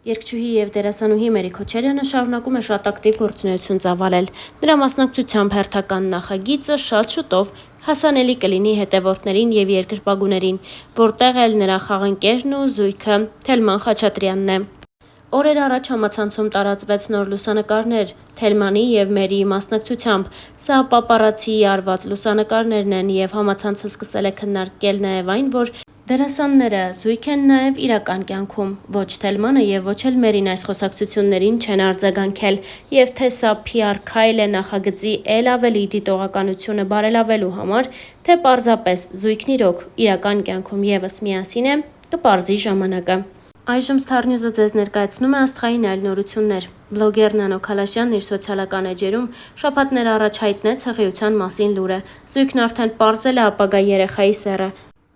Երգչուհի և դերասանուհի Մերի Քոչարյանը շարունակում է շատ ակտիվ գործունեություն ծավալել։ Նրա մասնակցությամբ հերթական նախագիծը շատ շուտով հասանելի կլինի հետևորդներին և երկրպագուներին, որտեղ էլ նրա խաղընկերն ու զույգը Թելման Խաչատրյանն է։ Օրեր առաջ համացանցում տարածվեց նոր լուսանկարներ Թելմանի և Մերիի մասնակցությամբ։ Սա պապարացիի արված լուսանկարներն են և համացանցը սկսել է քննարկել նաև այն, որ դերասանները զույգ են նաև իրական կյանքում։ Ոչ Թելմանը և ոչ էլ Մերին այս խոսակցություններին չեն արձագանքել, և թե սա PR քայլ է նախագծի էլ ավելի դիտողականությունը բարելավելու համար, թե պարզապես զույգն իրոք իրական կյանքում ևս միասին է, կպարզի ժամանակը։ Այժմ Star News-ը ձեզ ներկայացնում է աստղային այլ նորություններ։ Բլոգեր Նանո Քալաշյանն իր սոցիալական էջերում շաբաթներ առաջ հայտնեց հղիության մասին լուրը։ Զույգն արդեն պարզել է ապագա երեխայի սեռը։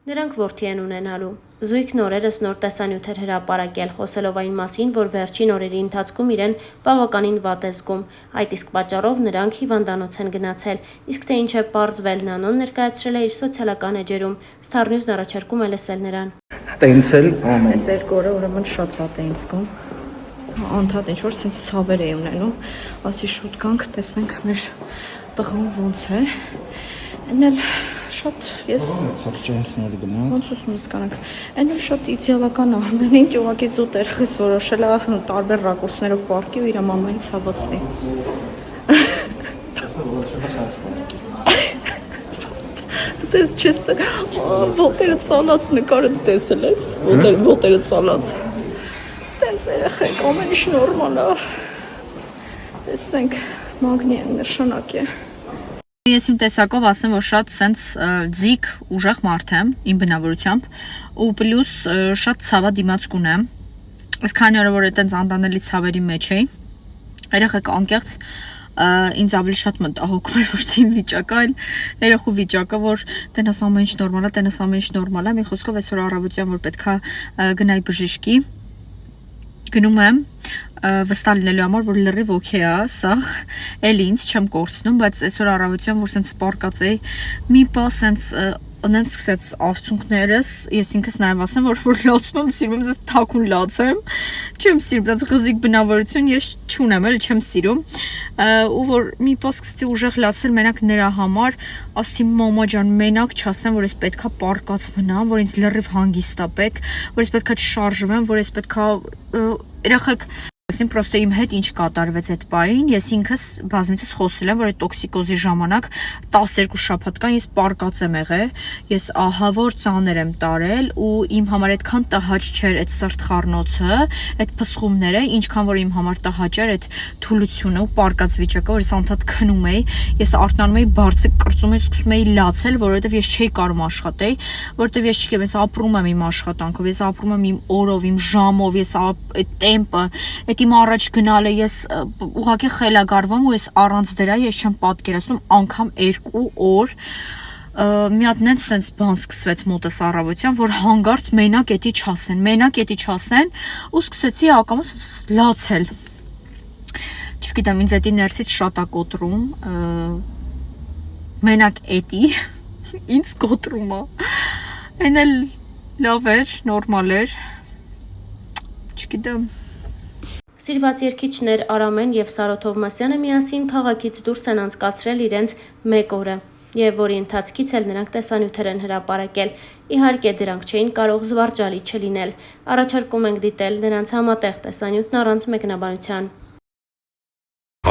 Նրանք որդի են ունենալու։ Զույգն օրերս նոր տեսանյութ էր հրապարակել, խոսելով այն մասին, որ վերջին օրերի ընթացքում իրեն բավականին վատ է զգում։ Այդ իսկ պատճառով նրանք հիվանդանոց են գնացել։ Իսկ թե ինչ է պարզվել, Նանոն ներկայացրել է իր սոցիալական էջերում։ Star News-ն առաջարկում է լսել նրան։ Տենցել ամեն։ Այս երկու օրը ուրեմն շատ վատ էին զգում։ Անդադ ինչ որ sense ցավեր էի ունենում։ Ասի շուտ գանք, տեսնենք մեր տղան ոնց է։ Այն էլ շատ ես ոնց ուզում ես կանանք։ Այն էլ շատ իդեալական է, ամեն ինչ ուղղակի զուտ էր, խես որոշել է տարբեր ռակուրսներով պարկի ու իր մամային ցավացնի։ Դու տես չես ոտերը ցալած նկարը դու տեսել ես, ոտերը ցալած։ Տենց երեխեք, ամեն ինչ նորմալ է։ Տեսնենք, մագնի են նշանակ է։ Ես իմ տեսակով ասեմ, որ շատ սենց ձիգ ուժեղ մարդ եմ իմ բնավորությամբ ու պլյուս շատ ցավա դիմացկուն եմ։ Այս քանի օրը որ այտենց անդանելի ցավերի մեջ էի, երեխեք անկեղծ ինձ ավելի շատ մտահոգում էր ոչ թե իմ վիճակը, այլ երեխու վիճակը, որ տենաս ամեն ինչ նորմալ է, տենաս ամեն ինչ նորմալ է։ Մի խոսքով այսօր առավոտյան որ պետքա գնայի բժշկի, գնում եմ վստահ լինելու համար, որ լրիվ օքեյ է, սաղ, էլ ինձ չեմ կորցնում, բայց այսօր առավոտյան, որ սենց սպարկած էի, մի պա սենց անենց սկսեց արցունքներս, ես ինքս նաև ասեմ, որ լացում եմ, սիրում եմ զես թաքուն լացեմ, չեմ սիրում, դած խզիկ բնավորություն ես չունեմ, էլ չեմ սիրում, ու որ մի պա սկսեցի ուժեղ լացել մենակ նրա համար, ասի մամա ջան, մենակ չասեմ, որ ես պետքա պարկած մնամ, որ ինձ լրիվ հանգիստապեք, որ ես պետքա չշարժվեմ, որ ես պետքա երեխեք Այսին պրոստը իմ հետ ինչ կատարվեց այդ պային, ես ինքս բազմիցս խոսել եմ, որ այդ տոքսիկոզի ժամանակ 12 շաբաթ կան ես պարկած եմ եղել, ես ահավոր ծանր եմ տարել ու իմ համար այդքան տհաճ չէր այդ սրտխառնոցը, այդ փսխումները, ինչքան որ իմ համար տհաճ էր այդ թուլությունը ու պարկած վիճակը, որ ես անդադ քնում էի, ես արտանում էի բարձր կրծում էի, սկսում էի լացել, որովհետև ես չէի կարող աշխատել, որովհետև ես չգիտեմ, ես ապրում եմ իմ աշխատանքով, ես ապրում եմ իմ օրով, իմ ժամով, ես այդ տեմպը իմ առաջ գնալը ես ուղղակի խելագարվում ու ես առանց դրա ես չեմ պատկերացնում անգամ 2 օր մի հատ նենց սենց բան սկսվեց մոտս առավոտյան, որ հանգարց մենակ էդի չասեն ու սկսեցի ակամուս լացել։ Չգիտեմ, ինձ էդի ներսից շատ է կոտրում, մենակ էդի ինձ կոտրում է, այն էլ լավ էր, նորմալ էր, չգիտեմ։ Սիրված երգիչներ Արամեն և Սարոթ Թովմասյանը միասին քաղաքից դուրս են անցկացրել իրենց 1 օրը, և որի ընթացքից էլ նրանք տեսանյութեր են հրապարակել։ Իհարկե դրանք չէին կարող զվարճալի չլինել։ Առաջարկում ենք դիտել նրանց համատեղ տեսանյութն առանց մեկնաբանության։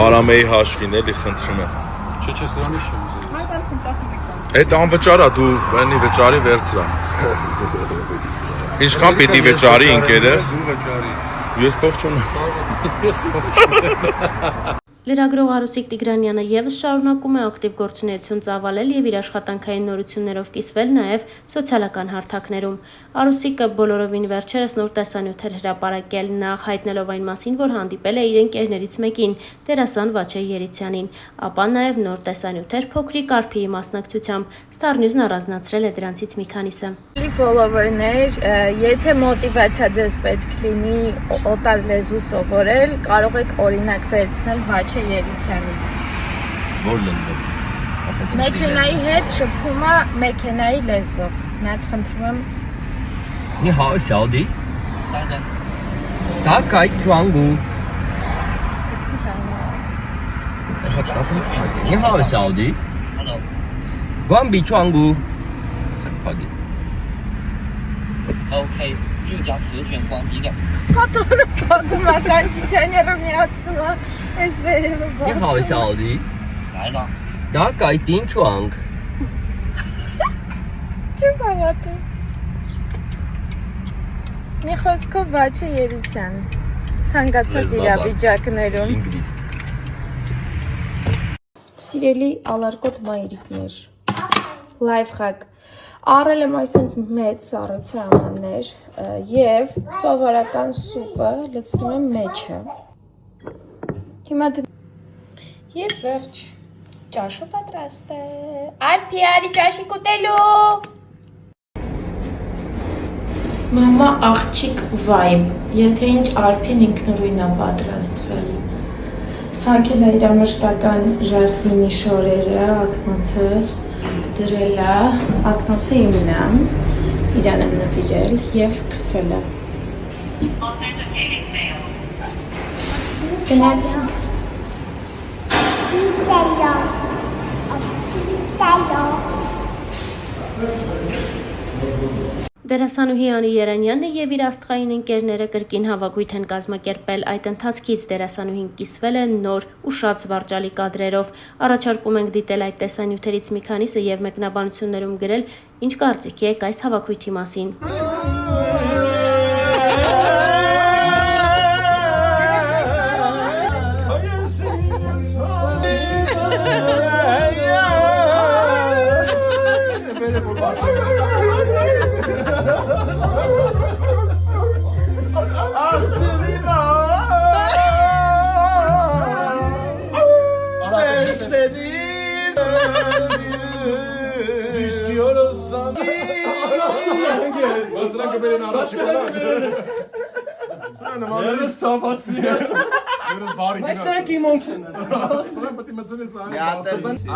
Արամեի հաշվին էլի խնդրում եմ։ Չէ, սրանից չեմ ուզում։ Այդ անվճար է, դու բանի վճարի վերցրա։ Ինչքան պիտի վճարի ինքերս։ Ես փող չունեմ։ Լրագրող Արուսիկ Տիգրանյանը ևս շարունակում է ակտիվ գործունեություն ծավալել և իր աշխատանքային նորություններով կիսվել նաև սոցիալական հարթակներում։ Արուսիկը բոլորովին վերջերս նոր տեսանյութ էր հրապարակել, նախ հայտնելով այն մասին, որ հանդիպել է իր ընկերներից մեկին, դերասան Վաչե Երիցյանին, ապա նաև նոր տեսանյութեր փոքրիկ Արփիի մասնակցությամբ։ Star News-ն առանձնացրել է դրանցից մի քանիսը։ Ֆոլովերներ, եթե մոտիվացիա ձեզ պետք լինի օտար լեզու սովորել, կարող եք օրինակ վերցնել Վաչե Երիցյանից։ Որ լեզվով։ Մեքենայի հետ շփվում է մեքենայի լեզվով։ Մի հատ խնդրում եմ։ 你好，小李。Դակայ ճուանգու։ Շատ ասում եմ։ Նի հավ Սաուդի։ Գամբի ճուանգու։ Սպագի։ OK，就加蛇卷光比的。 Կոտորը փակում է կոնդիցիոները միացնում է, այս վերևը Նի հավ Սաուդի։ 来了， Դակայ տին ճուանգ։ Չեմ հավատում։ Մի խոսքով Վաչե Երիցյան ցանկացած իրավիճակներում։ Ինգլիստ։ Սիրելի ալարկոտ մայրիկներ, լայվ խակ, առել եմ այսենց մեծ սառույցի ամաններ և սովորական սուպը լցնում եմ մեջը, հիմա և վերջ, ճաշը պատրաստ է, Ալփի արի ճաշիկ ուտելու, մամա աղջիկ վայբ, եթե ինչ Ալփին ինքնուրույն է պատրաստվել, հակել է իր մշտական ժասմինի շորերը, ակնոցը դրել է, ակնոցը իմն է, իրան եմ նվիրել և կսվել է։ Գնացինք։ Դերասանուհի Անի Երանյանն եւ իր աստղային ընկերները կրկին հավաքույթ են կազմակերպել, այդ ընթացքից դերասանուհին կիսվել է նոր ու շատ զվարճալի կադրերով։ Առաջարկում ենք դիտել այդ տեսանյութերից մի քանիսը եւ մեկնաբանություններում գրել, ինչ կարծիք եք այս հավաքույթի մասին։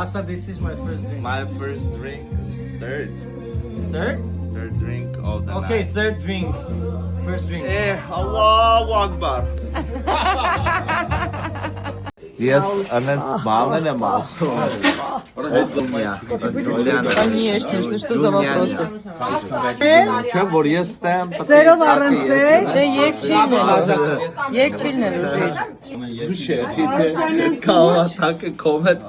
Asa, this is my first drink. My first drink, third drink of the Okay, night. third drink. First drink. Allahu Akbar. Yes, անենց բանն եմ ասում։ Конечно, ну что за вопросы? Չէ, որ ես ստեմ Սերով առնձեր, չէ, երկչիլն էլ ուժիր։ Կալատակը կոմետ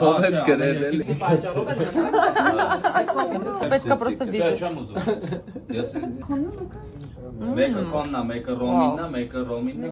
գրել էլի։ Պետք է պրոստը վիդեո։ Մեկը կոննա, մեկը ռոմիննա, մեկը ռոմիննա։